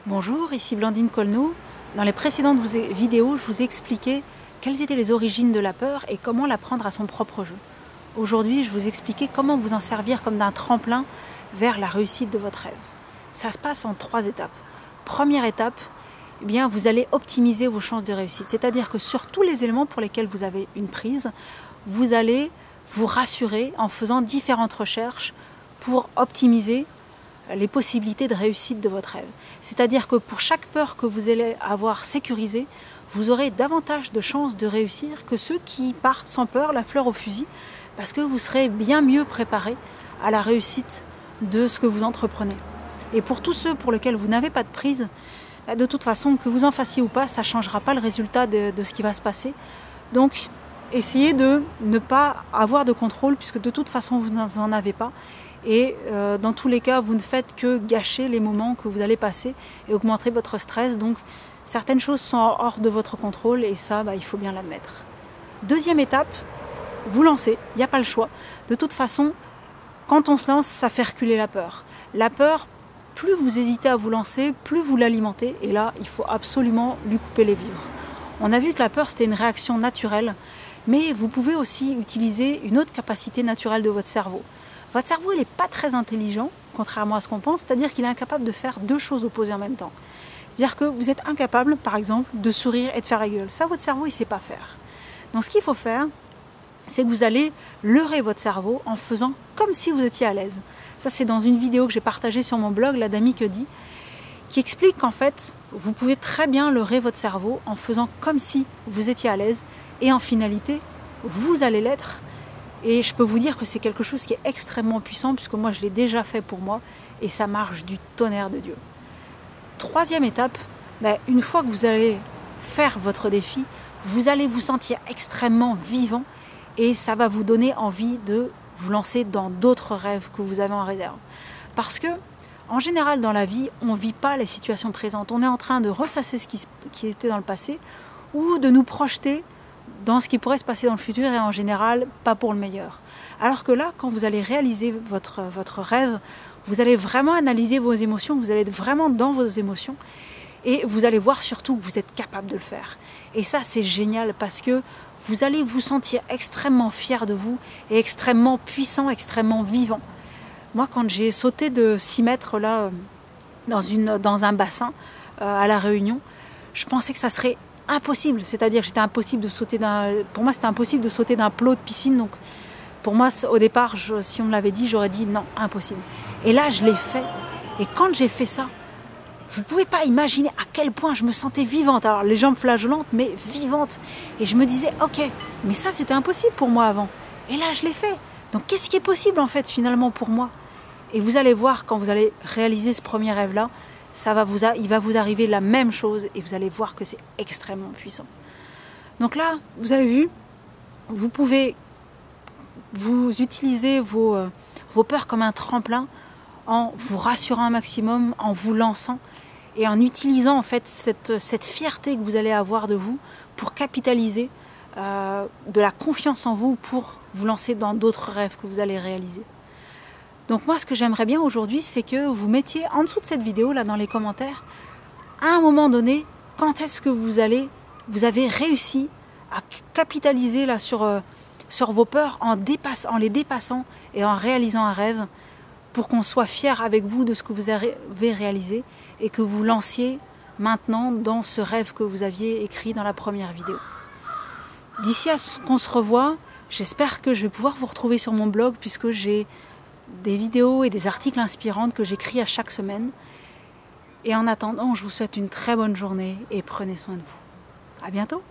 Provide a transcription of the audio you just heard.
Bonjour, ici Blandine Colneau. Dans les précédentes vidéos, je vous ai expliqué quelles étaient les origines de la peur et comment la prendre à son propre jeu. Aujourd'hui, je vais vous expliquer comment vous en servir comme d'un tremplin vers la réussite de votre rêve. Ça se passe en 3 étapes. Première étape, eh bien, vous allez optimiser vos chances de réussite. C'est-à-dire que sur tous les éléments pour lesquels vous avez une prise, vous allez vous rassurer en faisant différentes recherches pour optimiser les possibilités de réussite de votre rêve. C'est-à-dire que pour chaque peur que vous allez avoir sécurisée, vous aurez davantage de chances de réussir que ceux qui partent sans peur, la fleur au fusil, parce que vous serez bien mieux préparé à la réussite de ce que vous entreprenez. Et pour tous ceux pour lesquels vous n'avez pas de prise, de toute façon, que vous en fassiez ou pas, ça ne changera pas le résultat de ce qui va se passer. Donc, essayez de ne pas avoir de contrôle, puisque de toute façon, vous n'en avez pas. Et dans tous les cas, vous ne faites que gâcher les moments que vous allez passer et augmenter votre stress. Donc, certaines choses sont hors de votre contrôle et ça, il faut bien l'admettre. Deuxième étape, vous lancez, il n'y a pas le choix. De toute façon, quand on se lance, ça fait reculer la peur. La peur, plus vous hésitez à vous lancer, plus vous l'alimentez. Et là, il faut absolument lui couper les vivres. On a vu que la peur, c'était une réaction naturelle, mais vous pouvez aussi utiliser une autre capacité naturelle de votre cerveau. Votre cerveau, il n'est pas très intelligent, contrairement à ce qu'on pense, c'est-à-dire qu'il est incapable de faire 2 choses opposées en même temps. C'est-à-dire que vous êtes incapable, par exemple, de sourire et de faire la gueule. Ça, votre cerveau, il ne sait pas faire. Donc, ce qu'il faut faire, c'est que vous allez leurrer votre cerveau en faisant comme si vous étiez à l'aise. Ça, c'est dans une vidéo que j'ai partagée sur mon blog, La Dami que dit, qui explique qu'en fait, vous pouvez très bien leurrer votre cerveau en faisant comme si vous étiez à l'aise. Et en finalité, vous allez l'être. Et je peux vous dire que c'est quelque chose qui est extrêmement puissant, puisque moi, je l'ai déjà fait pour moi, et ça marche du tonnerre de Dieu. Troisième étape, une fois que vous allez faire votre défi, vous allez vous sentir extrêmement vivant, et ça va vous donner envie de vous lancer dans d'autres rêves que vous avez en réserve. Parce que, en général, dans la vie, on ne vit pas les situations présentes. On est en train de ressasser ce qui était dans le passé, ou de nous projeter dans ce qui pourrait se passer dans le futur et en général pas pour le meilleur. Alors que là, quand vous allez réaliser votre rêve, vous allez vraiment analyser vos émotions, vous allez être vraiment dans vos émotions et vous allez voir surtout que vous êtes capable de le faire. Et ça, c'est génial parce que vous allez vous sentir extrêmement fier de vous et extrêmement puissant, extrêmement vivant. Moi, quand j'ai sauté de 6 mètres là, dans un bassin à La Réunion, je pensais que ça serait impossible, c'est-à-dire que pour moi c'était impossible de sauter d'un plot de piscine, donc pour moi au départ, si on me l'avait dit, j'aurais dit non, impossible. Et là je l'ai fait, et quand j'ai fait ça, vous ne pouvez pas imaginer à quel point je me sentais vivante, alors les jambes flageolantes, mais vivante, et je me disais ok, mais ça c'était impossible pour moi avant, et là je l'ai fait, donc qu'est-ce qui est possible en fait finalement pour moi? Et vous allez voir quand vous allez réaliser ce premier rêve-là, il va vous arriver la même chose et vous allez voir que c'est extrêmement puissant. Donc là, vous avez vu, vous pouvez vous utiliser vos peurs comme un tremplin en vous rassurant un maximum, en vous lançant et en utilisant en fait cette fierté que vous allez avoir de vous pour capitaliser de la confiance en vous pour vous lancer dans d'autres rêves que vous allez réaliser. Donc moi, ce que j'aimerais bien aujourd'hui, c'est que vous mettiez en dessous de cette vidéo, là, dans les commentaires, à un moment donné, quand est-ce que vous avez réussi à capitaliser là, sur vos peurs en les dépassant et en réalisant un rêve pour qu'on soit fier avec vous de ce que vous avez réalisé et que vous lanciez maintenant dans ce rêve que vous aviez écrit dans la première vidéo. D'ici à ce qu'on se revoie, j'espère que je vais pouvoir vous retrouver sur mon blog puisque j'ai des vidéos et des articles inspirants que j'écris à chaque semaine. Et en attendant, je vous souhaite une très bonne journée et prenez soin de vous. À bientôt!